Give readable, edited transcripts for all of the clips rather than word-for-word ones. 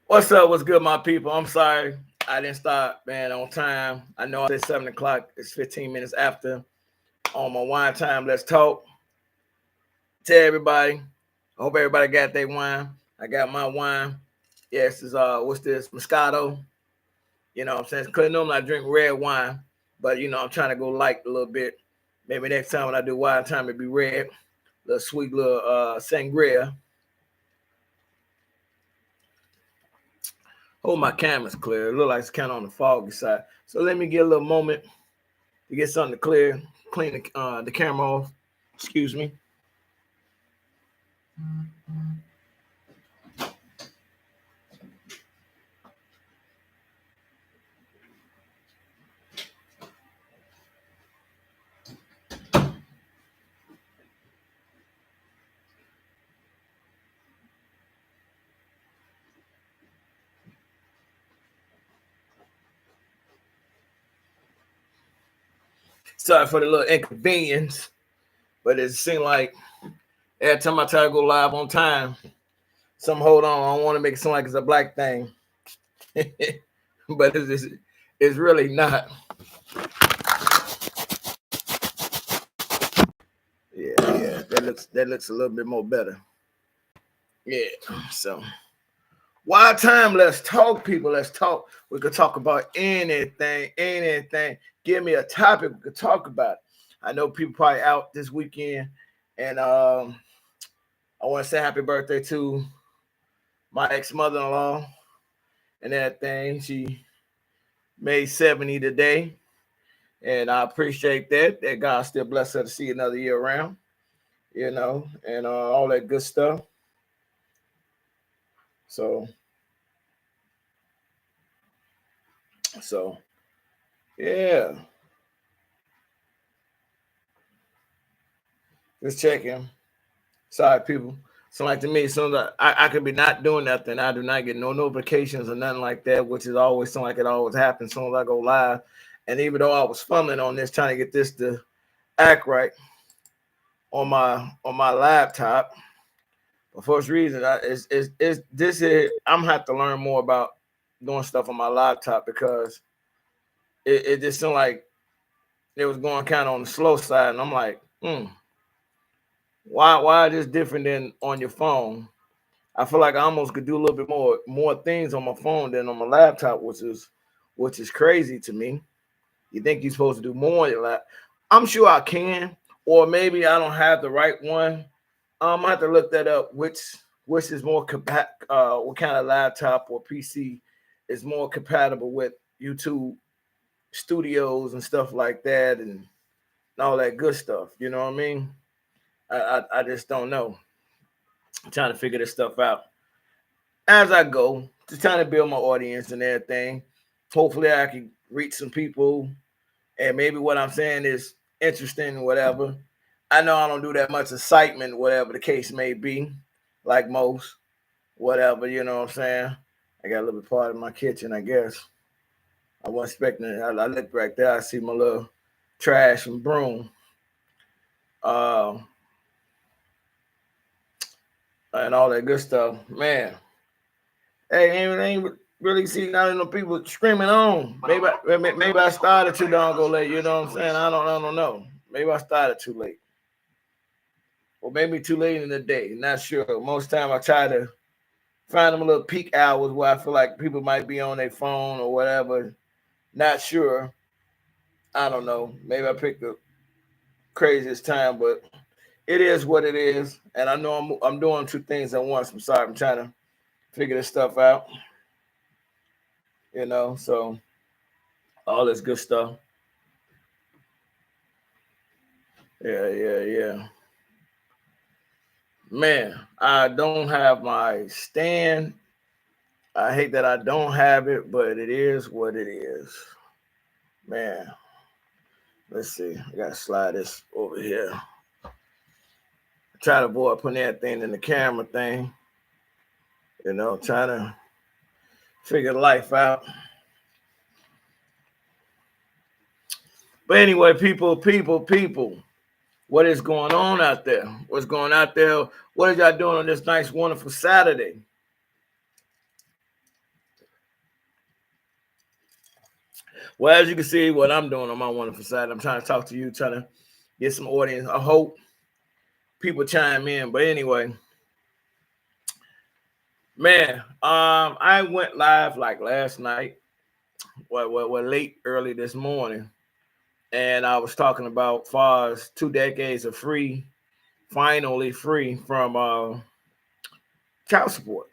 What's up? What's good, my people? I'm sorry I didn't start, man, on time. I know I said 7 o'clock. It's 15 minutes after. On my wine time, let's talk. Tell everybody. I hope everybody got their wine. I got my wine. Yes, it's what's this? Moscato. You know what I'm saying? Cause normally I drink red wine, but I'm trying to go light a little bit. Maybe next time when I do wine time it be red. Little sweet little sangria. Hold my camera's clear. It look like it's kind of on the foggy side. So let me get a little moment to get something to clear, clean the camera off. Excuse me. Sorry for the little inconvenience, but it seemed like every time I try to go live on time, some hold on. I don't want to make it sound like it's a black thing, but it's really not. Yeah, that looks a little bit more better. Yeah, so. Why time? Let's talk, people. Let's talk. We could talk about anything. Give me a topic. We could talk about. I know people probably out this weekend, and I want to say happy birthday to my ex mother-in-law and that thing. She made 70 today, and I appreciate that. That God still bless her to see another year around, and all that good stuff. So, so yeah, just checking. Sorry, people. So like to me, as soon as I could be not doing nothing, I do not get no notifications or nothing like that, which is always something like it always happens as soon as I go live. And even though I was fumbling on this, trying to get this to act right on my laptop, but for this reason, is this is I'm gonna have to learn more about doing stuff on my laptop because it just seemed like it was going kind of on the slow side, and I'm like, why is this different than on your phone? I feel like I almost could do a little bit more things on my phone than on my laptop, which is crazy to me. You think you're supposed to do more on your lap? I'm sure I can, or maybe I don't have the right one. I have to look that up. Which is more what kind of laptop or PC is more compatible with YouTube studios and stuff like that, and all that good stuff. You know what I mean? I just don't know. I'm trying to figure this stuff out as I go, just trying to build my audience and everything. Hopefully, I can reach some people, and maybe what I'm saying is interesting, whatever. I know I don't do that much excitement, whatever the case may be, like most, whatever, you know what I'm saying? I got a little bit part of my kitchen, I guess. I wasn't expecting it. I look right there, I see my little trash and broom. Uh, and all that good stuff. Man, hey, ain't really see none of the people screaming on. Maybe I started too long ago late. You know what I'm saying? I don't know. Maybe I started too late, or maybe too late in the day. Not sure. Most time I try to find them a little peak hours where I feel like people might be on their phone or whatever. Not sure. I don't know. Maybe I picked the craziest time, but it is what it is. And I know I'm doing two things at once. I'm sorry. I'm trying to figure this stuff out. So all this good stuff. Yeah. Man, I don't have my stand. I hate that I don't have it, but it is what it is. Man, let's see. I gotta slide this over here. Try to avoid putting that thing in the camera thing. Trying to figure life out. But anyway, people. What is going on out there? What's going out there? What are y'all doing on this nice, wonderful Saturday? Well, as you can see, what I'm doing on my wonderful Saturday, I'm trying to talk to you, trying to get some audience. I hope people chime in. But anyway, man, I went live like last night, late early this morning, and I was talking about far as 2 decades of finally free from child support.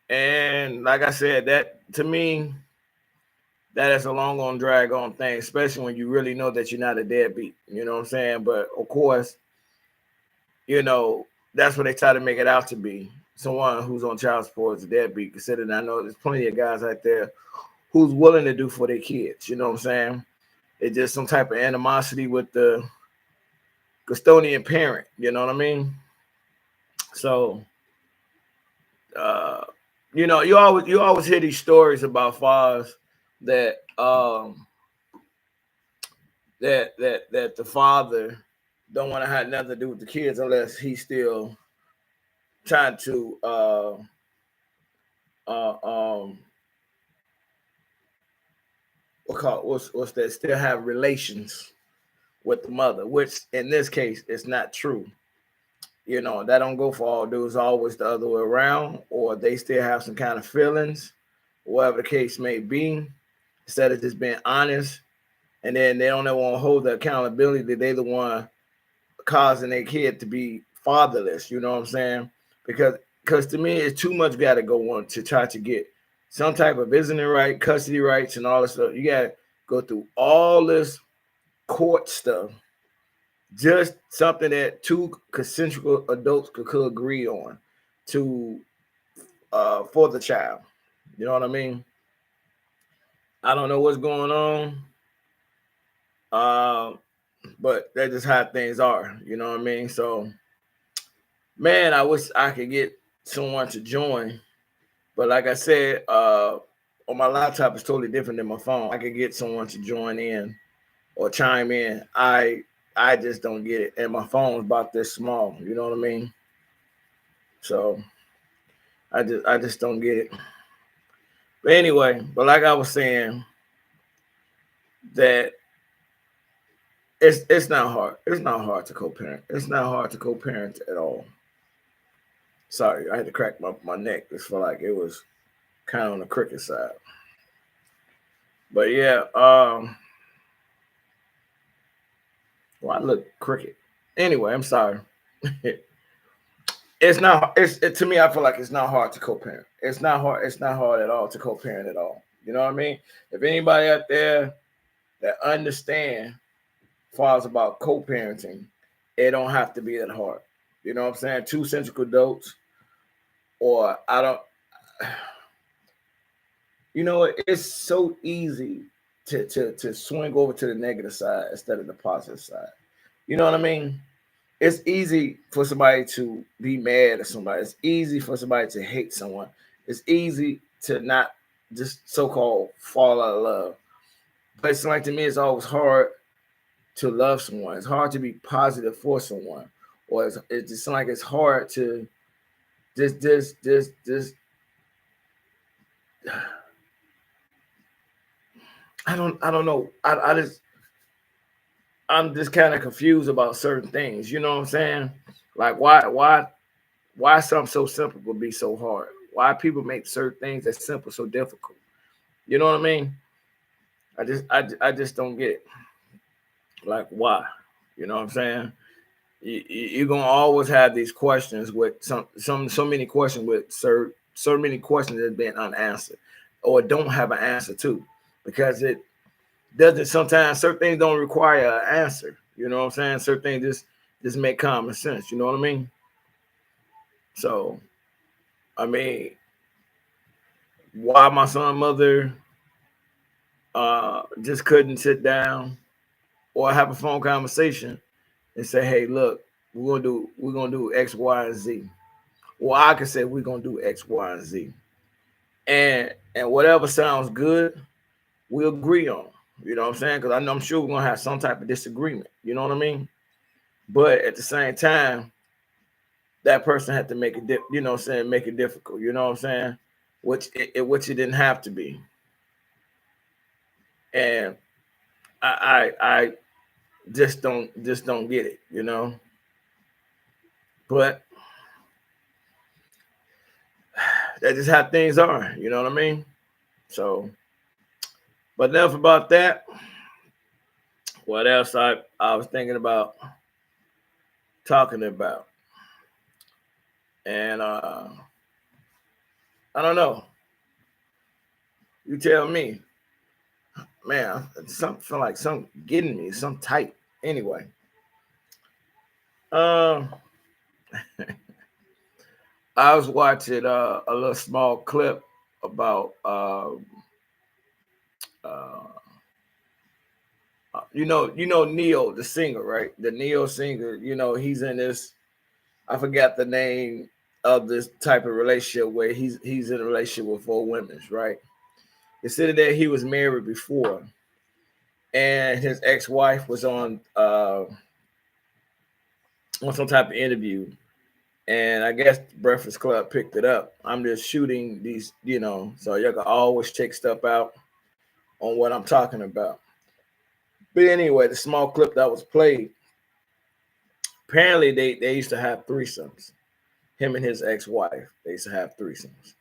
And like I said, that to me, that is a long on drag on thing, especially when you really know that you're not a deadbeat. You know what I'm saying? But of course, that's what they try to make it out to be. Someone who's on child support is a deadbeat, considering I know there's plenty of guys out there who's willing to do for their kids. You know what I'm saying? It's just some type of animosity with the custodian parent. You know what I mean? So, you always hear these stories about fathers that that the father don't want to have nothing to do with the kids unless he's still trying to what's that, still have relations with the mother, which in this case is not true. That don't go for all dudes, always the other way around, or they still have some kind of feelings, whatever the case may be, instead of just being honest. And then they don't ever want to hold the accountability that they the one causing their kid to be fatherless. You know what I'm saying? Because to me, it's too much got to go on to try to get some type of visiting right, custody rights, and all this stuff. You got to go through all this court stuff, just something that two consensual adults could agree on to for the child. You know what I mean? I don't know what's going on, but that's just how things are. You know what I mean? So, man, I wish I could get someone to join, but like I said, on my laptop it's totally different than my phone. I could get someone to join in or chime in. I just don't get it, and my phone's about this small. You know what I mean? So I just don't get it. But anyway, but like I was saying, that it's not hard. It's not hard to co-parent. It's not hard to co-parent at all. Sorry, I had to crack my neck. It's felt like it was kind of on the crooked side. But yeah, well, I look crooked. Anyway, I'm sorry. It's not. To me, I feel like it's not hard to co-parent. It's not hard. It's not hard at all to co-parent at all. You know what I mean? If anybody out there that understand far as about co-parenting, it don't have to be that hard. You know what I'm saying? Two central adults, or I don't. It's so easy to swing over to the negative side instead of the positive side. You know what I mean? It's easy for somebody to be mad at somebody. It's easy for somebody to hate someone. It's easy to not just so-called fall out of love. But it's like, to me, it's always hard to love someone. It's hard to be positive for someone. Or it's just like it's hard to just I don't know. I'm just kind of confused about certain things. You know what I'm saying? Like why something so simple would be so hard? Why people make certain things that's simple so difficult? You know what I mean? I just don't get it. Like why? You know what I'm saying? You're gonna always have these questions with so many questions with so many questions that have been unanswered or don't have an answer to, because it doesn't, sometimes certain things don't require an answer. You know what I'm saying? Certain things just make common sense. You know what I mean? So, I mean, why my son mother just couldn't sit down or have a phone conversation and say, "Hey, look, we're gonna do X, Y, and Z." Well, I could say we're gonna do X, Y, and Z, and whatever sounds good, we agree on. You know what I'm saying? Because I'm sure we're gonna have some type of disagreement. You know what I mean? but at the same time, that person had to make it, you know what I'm saying, make it difficult, you know what I'm saying, which it didn't have to be. And I just don't get it, you know. But that's just how things are, you know what I mean? So, but enough about that. What else I was thinking about talking about? And I don't know. You tell me. Man, something feel like something getting me, some tight. Anyway. Um I was watching a little small clip about uh, you know Neo, the singer, right? The Neo singer, you know, he's in this, I forgot the name of this type of relationship where he's in a relationship with 4 women, right? It said that he was married before, and his ex-wife was on some type of interview, and I guess Breakfast Club picked it up. I'm just shooting these, you know, so y'all can always check stuff out on what I'm talking about. But anyway, the small clip that was played, apparently they used to have threesomes. Him and his ex-wife, they used to have threesomes.